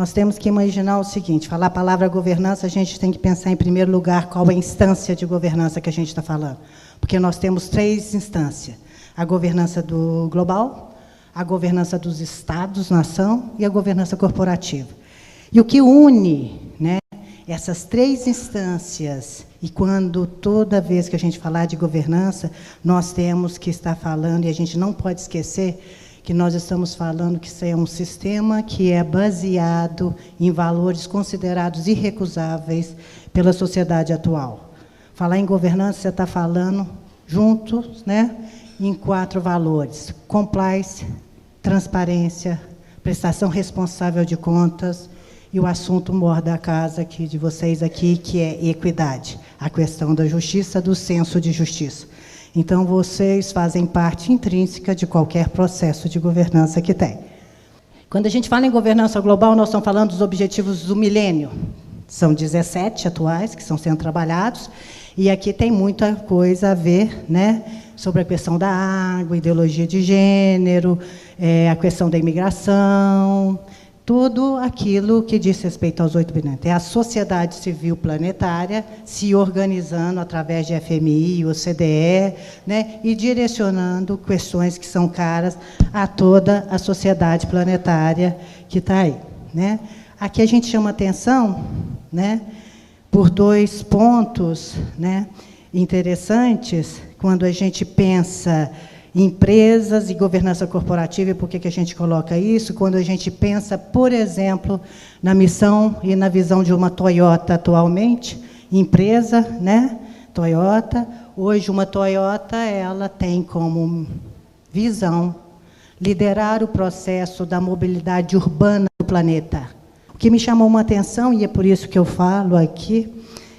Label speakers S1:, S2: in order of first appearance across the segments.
S1: nós temos que imaginar o seguinte: falar a palavra governança, a gente tem que pensar, em primeiro lugar, qual é a instância de governança que a gente está falando. Porque nós temos 3 instâncias: a governança do global, a governança dos estados, nação, e a governança corporativa. E o que une, né, essas 3 instâncias, e quando toda vez que a gente falar de governança, nós temos que estar falando, e a gente não pode esquecer que nós estamos falando que isso é um sistema que é baseado em valores considerados irrecusáveis pela sociedade atual. Falar em governança, você está falando juntos, né, em 4 valores: compliance, transparência, prestação responsável de contas, e o assunto maior da casa aqui, de vocês aqui, que é equidade, a questão da justiça, do senso de justiça. Então, vocês fazem parte intrínseca de qualquer processo de governança que tem. Quando a gente fala em governança global, nós estamos falando dos objetivos do milênio. São 17 atuais que estão sendo trabalhados, e aqui tem muita coisa a ver, né, sobre a questão da água, ideologia de gênero, a questão da imigração, tudo aquilo que diz respeito aos 8 bilhões. É a sociedade civil planetária se organizando através de FMI e OCDE, né, e direcionando questões que são caras a toda a sociedade planetária que está aí, né. Aqui a gente chama atenção, né, por 2 pontos, né, interessantes, quando a gente pensa empresas e governança corporativa. E por que a gente coloca isso? Quando a gente pensa, por exemplo, na missão e na visão de uma Toyota atualmente, empresa, né? Toyota, hoje uma Toyota, ela tem como visão liderar o processo da mobilidade urbana do planeta. O que me chamou uma atenção, e é por isso que eu falo aqui,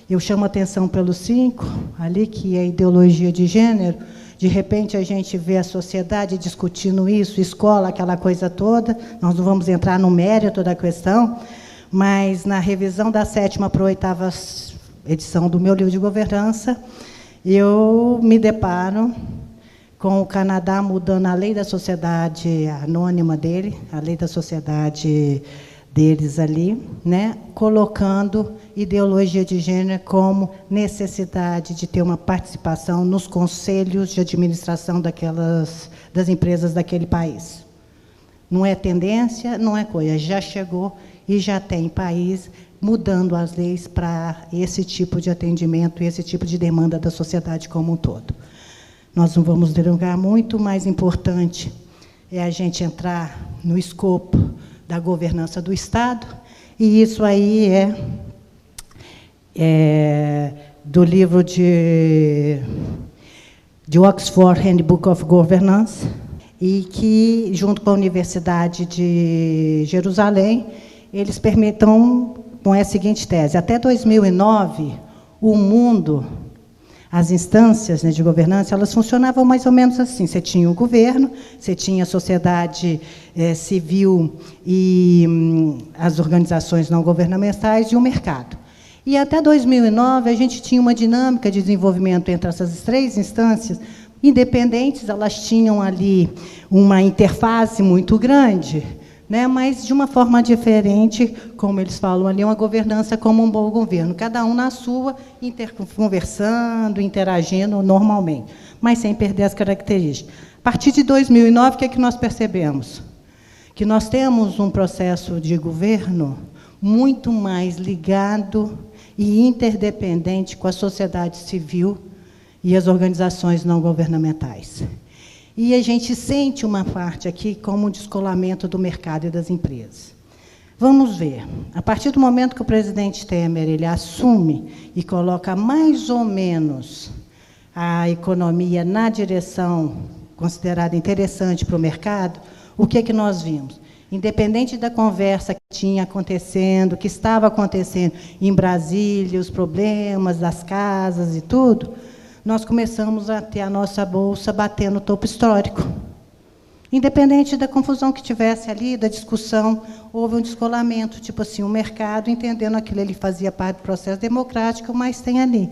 S1: eu chamo a atenção pelos 5, ali, que é a ideologia de gênero. De repente, a gente vê a sociedade discutindo isso, escola, aquela coisa toda. Nós não vamos entrar no mérito da questão, mas, na revisão da 7ª para a 8ª edição do meu livro de governança, eu me deparo com o Canadá mudando a lei da sociedade anônima dele, a lei da sociedade deles ali, né, colocando ideologia de gênero como necessidade de ter uma participação nos conselhos de administração das empresas daquele país. Não é tendência, não é coisa, já chegou e já tem país mudando as leis para esse tipo de atendimento e esse tipo de demanda da sociedade como um todo. Nós não vamos delongar muito, mais importante é a gente entrar no escopo da governança do Estado, e isso aí é do livro de Oxford Handbook of Governance, e que, junto com a Universidade de Jerusalém, eles permitam, com a seguinte tese: até 2009, o mundo, as instâncias, né, de governança, elas funcionavam mais ou menos assim. Você tinha o governo, você tinha a sociedade civil e as organizações não governamentais e o mercado. E até 2009, a gente tinha uma dinâmica de desenvolvimento entre essas 3 instâncias independentes. Elas tinham ali uma interface muito grande, né, mas de uma forma diferente, como eles falam ali, uma governança como um bom governo, cada um na sua, conversando, interagindo normalmente, mas sem perder as características. A partir de 2009, o que é que nós percebemos? Que nós temos um processo de governo muito mais ligado e interdependente com a sociedade civil e as organizações não governamentais. E a gente sente uma parte aqui como um descolamento do mercado e das empresas. Vamos ver. A partir do momento que o presidente Temer ele assume e coloca mais ou menos a economia na direção considerada interessante para o mercado, o que é que nós vimos? Independente da conversa que tinha acontecendo, que estava acontecendo em Brasília, os problemas das casas e tudo, nós começamos a ter a nossa bolsa batendo o topo histórico. Independente da confusão que tivesse ali, da discussão, houve um descolamento, tipo assim, o mercado entendendo aquilo, ele fazia parte do processo democrático, mas tem ali